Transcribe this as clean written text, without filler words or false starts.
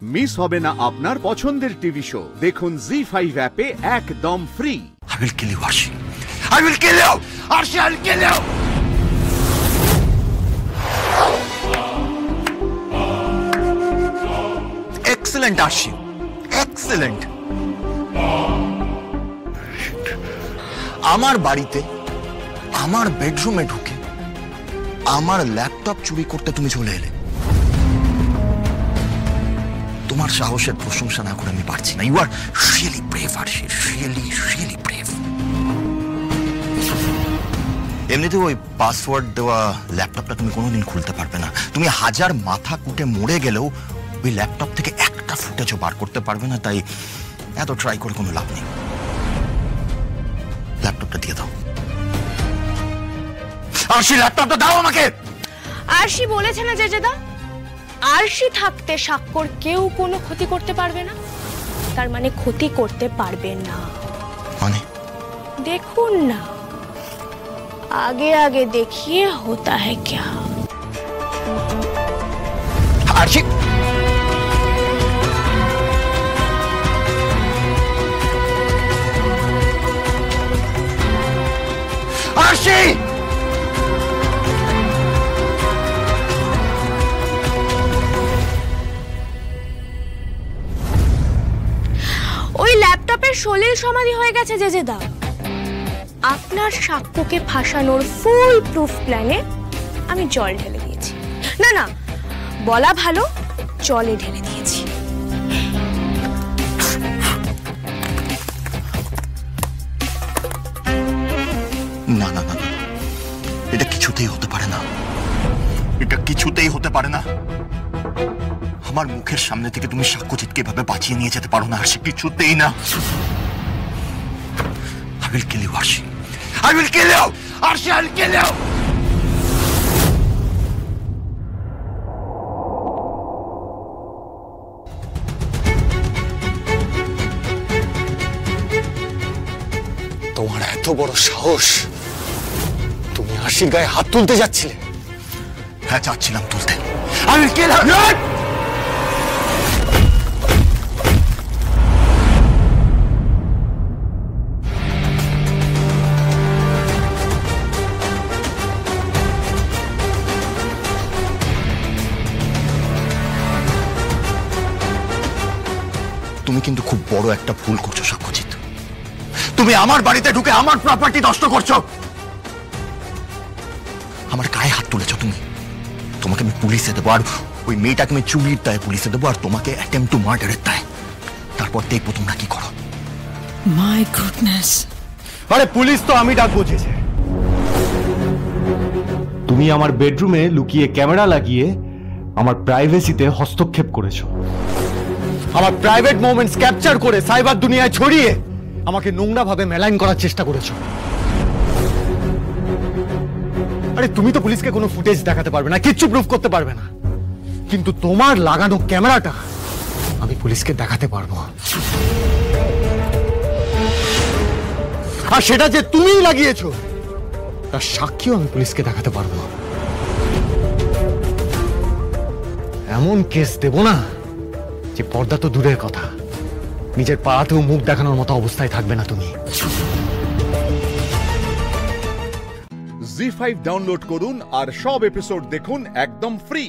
Miss হবে না আপনার পছন্দের টিভি শো। দেখুন জি5 অ্যাপে একদম free. I will kill you, Arshi. I will kill you! Arshi, I will kill you! Excellent, Arshi. Excellent. আমার বাড়িতে আমার বেডরুমে ঢুকে আমার ল্যাপটপ চুরি করতে তুমি চলে এলে। তোমার সাহসের প্রশংসা না করে আমি পারছি না। You are really brave, Arshi, really brave. এমনিতে ওই পাসওয়ার্ড দেওয়া ল্যাপটপটা তুমি কোনোদিন খুলতে পারবে না। তুমি হাজার মাথা কুটে মরে গেলেও ওই ল্যাপটপ থেকে একটা ফুটেজও বার করতে পারবে না। তাই এত ট্রাই করে কোনো লাভ নেই। ল্যাপটপটা দিয়ে দাও। আরশি, ল্যাপটপটা দাও আমাকে। আরশি বলেছে না জেজেদা, আরশি থাকতে স্বাক্ষর কেউ কোনো ক্ষতি করতে পারবে না। তার মানে ক্ষতি করতে পারবে না মানে? দেখুন না, आगे आगे देखिए होता है क्या। आरशी, आरशी, ওই ল্যাপটপের সলিল সমাধি হয়ে গেছে জেজেদা। আপনার সাক্ষ্যকে ফাঁসানোর ফুল প্রুফ প্ল্যানে আমি জল ঢেলে দিয়েছি। না না, বলা ভালো, জলে ঢেলে দিয়েছি। না না না, এটা কিছুতেই হতে পারে না। এটা কিছুতেই হতে পারে না। আমার মুখের সামনে থেকে তুমি সাক্ষ্যজিৎকে এভাবে বাঁচিয়ে নিয়ে যেতে পারো না। আর সে কিছুতেই না। I will kill you, Arshi. I will kill you! Arshi, I will kill you! তোমার এত বড় সাহস, তুমি আরশির গায়ে হাত তুলতে যাচ্ছিলে? হ্যাঁ, যাচ্ছিলাম তুলতে। I will kill her! তুমি কিন্তু খুব বড় একটা ভুল করছো সাক্ষ্যজিৎ। তুমি আমার বাড়িতে ঢুকে আমার প্রপার্টি নষ্ট করছো। আমার গায়ে হাত তুলেছো তুমি। তোমাকে আমি পুলিশে দেবো, আর ওই মেয়েটাকে আমি চুরির দায়ে পুলিশে দেবো, আর তোমাকে অ্যাটেম্পট টু মার্ডারের দায়ে। তারপর দেখবো তোমরা কি করো। My goodness. আরে পুলিশ তো আমি ডাকবো যে। তুমি আমার বেডরুমে লুকিয়ে ক্যামেরা লাগিয়ে আমার প্রাইভেসিতে হস্তক্ষেপ করেছো। আমার প্রাইভেট মোমেন্টস ক্যাপচার করে সাইবার দুনিয়ায় ছড়িয়ে আমাকে নোংরা ভাবে মেলাইন করার চেষ্টা করেছো। আরে তুমি তো পুলিশকে কোনো ফুটেজ দেখাতে পারবে না, কিচ্ছু প্রুফ করতে পারবে না, কিন্তু তোমার লাগানো ক্যামেরাটা আমি পুলিশকে দেখাতে পারবো। আর সেটা যে তুমিই লাগিয়েছো তার সাক্ষীও আমি পুলিশকে দেখাতে পারবো। এমন কেস দেব না যে পর্দা তো দূরের কথা, নিজের পাড়াতেও মুখ দেখানোর মতো অবস্থায় থাকবে না তুমি। জি5 ডাউনলোড করুন আর সব এপিসোড দেখুন একদম ফ্রি।